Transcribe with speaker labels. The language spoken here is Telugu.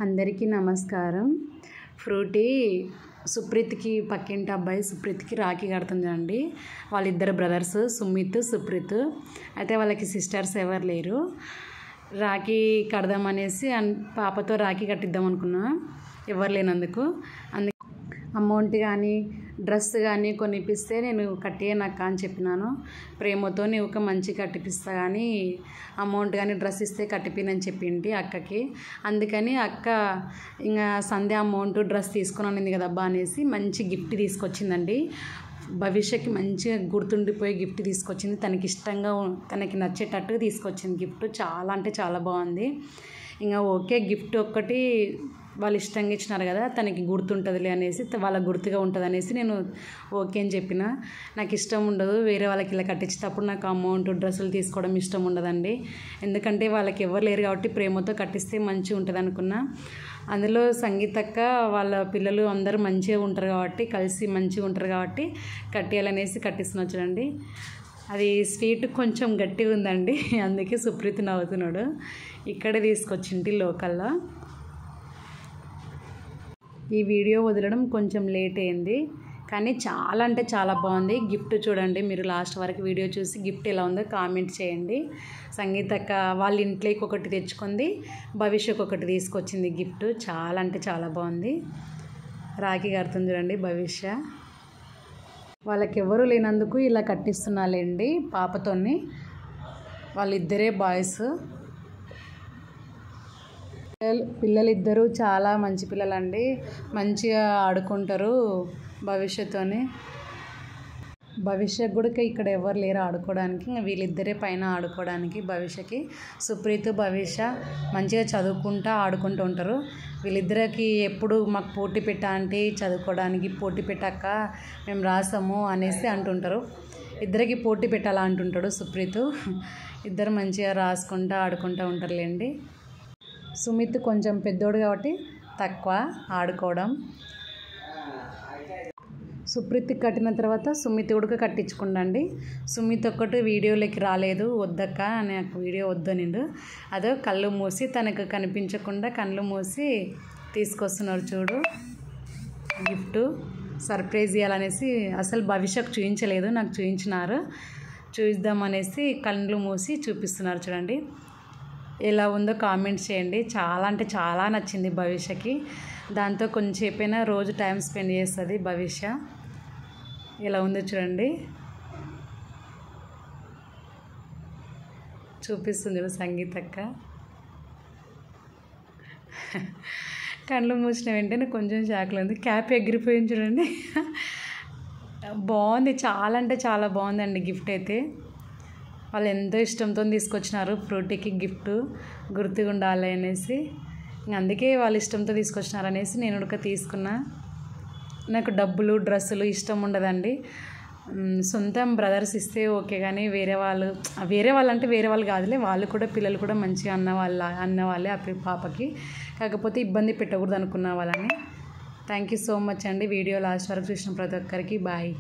Speaker 1: అందరికీ నమస్కారం. ఫ్రూటీ సుప్రీత్కి పక్కింటి అబ్బాయి సుప్రీత్కి రాఖీ కడుతుందండి. వాళ్ళిద్దరు బ్రదర్స్ సుమిత్, సుప్రీత్. అయితే వాళ్ళకి సిస్టర్స్ ఎవరు లేరు. రాఖీ కడదామనేసి పాపతో రాఖీ కట్టిద్దాం అనుకున్నా, ఎవరు లేనందుకు. అమౌంట్ కానీ డ్రెస్ కానీ కొనిపిస్తే నేను కట్టియనక్క అని చెప్పినాను. ప్రేమతో నీవు మంచి కట్టిపిస్తా కానీ అమౌంట్ కానీ డ్రెస్ ఇస్తే కట్టిపోయినని చెప్పింది అక్కకి. అందుకని అక్క ఇంకా సంధ్య అమౌంట్ డ్రెస్ తీసుకుని అనింది కదబ్బా అనేసి మంచి గిఫ్ట్ తీసుకొచ్చిందండి. భవిష్యత్తుకి మంచిగా గుర్తుండిపోయే గిఫ్ట్ తీసుకొచ్చింది. తనకి ఇష్టంగా తనకి నచ్చేటట్టుగా తీసుకొచ్చింది గిఫ్ట్. చాలా అంటే చాలా బాగుంది. ఇంకా ఓకే, గిఫ్ట్ ఒక్కటి వాళ్ళు ఇష్టంగా ఇచ్చినారు కదా, తనకి గుర్తుంటుందిలే అనేసి, వాళ్ళకి గుర్తుగా ఉంటుంది అనేసి నేను ఓకే అని చెప్పిన. నాకు ఇష్టం ఉండదు వేరే వాళ్ళకి ఇలా కట్టించేటప్పుడు నాకు అమౌంట్ డ్రెస్సులు తీసుకోవడం ఇష్టం ఉండదండి. ఎందుకంటే వాళ్ళకి ఎవరు లేరు కాబట్టి ప్రేమతో కట్టిస్తే మంచిగా ఉంటుంది అనుకున్నా. అందులో సంగీతక్క వాళ్ళ పిల్లలు అందరూ మంచిగా ఉంటారు కాబట్టి, కలిసి మంచిగా ఉంటారు కాబట్టి కట్టేయాలనేసి కట్టిస్తున్నా. చూడండి, అది స్వీట్ కొంచెం గట్టిగా ఉందండి, అందుకే సుప్రీత్ నవ్వుతున్నాడు. ఇక్కడే తీసుకొచ్చింటి లోకల్లో. ఈ వీడియో వదలడం కొంచెం లేట్ అయింది కానీ చాలా అంటే చాలా బాగుంది. గిఫ్ట్ చూడండి, మీరు లాస్ట్ వరకు వీడియో చూసి గిఫ్ట్ ఎలా ఉందో కామెంట్ చేయండి. సంగీతక్క వాళ్ళ ఇంట్లోకి ఒకటి తెచ్చుకుంది, భవిష్యకు ఒకటి తీసుకొచ్చింది గిఫ్ట్. చాలా అంటే చాలా బాగుంది. రాఖీ కడుతుంది చూడండి భవిష్య. వాళ్ళకి ఎవరు లేనందుకు ఇలా కట్టిస్తున్నాలేండి పాపతోని. వాళ్ళిద్దరే బాయ్స్. పిల్లలిద్దరూ చాలా మంచి పిల్లలండి, మంచిగా ఆడుకుంటారు భవిష్యత్తోని. భవిష్యత్ కూడా ఇక్కడ ఎవరు లేరు ఆడుకోవడానికి, ఇంకా వీళ్ళిద్దరే పైన ఆడుకోవడానికి. భవిష్యకి సుప్రీత్ భవిష్య మంచిగా చదువుకుంటూ ఆడుకుంటూ ఉంటారు. వీళ్ళిద్దరికి ఎప్పుడు మాకు పోటీ పెట్టా అంటే చదువుకోవడానికి పోటీ పెట్టాక మేము రాసాము అనేసి అంటుంటారు. ఇద్దరికి పోటీ పెట్టాలా అంటుంటాడు సుప్రీత్. ఇద్దరు మంచిగా రాసుకుంటూ ఆడుకుంటూ ఉంటారులేండి. సుమిత్ కొంచెం పెద్దోడు కాబట్టి తక్కువ ఆడుకోవడం. సుప్రీత్ కట్టిన తర్వాత సుమిత్ కూడా కట్టించుకుండండి. సుమిత్ ఒక్కటి వీడియోలోకి రాలేదు, వద్దక్క నాకు వీడియో వద్దనిండు. అదో కళ్ళు మూసి తనకు కనిపించకుండా కళ్ళు మూసి తీసుకొస్తున్నారు చూడు గిఫ్ట్. సర్ప్రైజ్ ఇవ్వాలనేసి అసలు భవిష్యత్తు చూపించలేదు, నాకు చూపించినారు. చూద్దామనేసి కళ్ళు మూసి చూపిస్తున్నారు చూడండి. ఎలా ఉందో కామెంట్ చేయండి. చాలా అంటే చాలా నచ్చింది భవిష్యకి. దాంతో కొంచెంసేపైనా రోజు టైం స్పెండ్ చేస్తుంది భవిష్య. ఎలా ఉందో చూడండి, చూపిస్తుంది సంగీతక్క. కళ్ళు మూసిన వెంటనే కొంచెం షాక్లో ఉంది. క్యాప్ ఎగిరిపోయింది చూడండి. బాగుంది, చాలా అంటే చాలా బాగుందండి గిఫ్ట్ అయితే. వాళ్ళు ఎంతో ఇష్టంతో తీసుకొచ్చినారు ఫ్రూటీకి గిఫ్ట్, గుర్తుగా ఉండాలి అనేసి. అందుకే వాళ్ళు ఇష్టంతో తీసుకొచ్చినారు అనేసి నేను కూడా తీసుకున్నా. నాకు డబ్బులు డ్రెస్సులు ఇష్టం ఉండదండి. సొంతం బ్రదర్స్ ఇస్తే ఓకే, కానీ వేరే వాళ్ళు అంటే వేరే వాళ్ళు కాదులే, వాళ్ళు కూడా పిల్లలు కూడా మంచిగా అన్నవాళ్ళే ఆ పాపకి. కాకపోతే ఇబ్బంది పెట్టకూడదు అనుకున్న వాళ్ళని. థ్యాంక్ యూ సో మచ్ అండి. వీడియో లాస్ట్ వరకు చూసిన ప్రతి ఒక్కరికి బాయ్.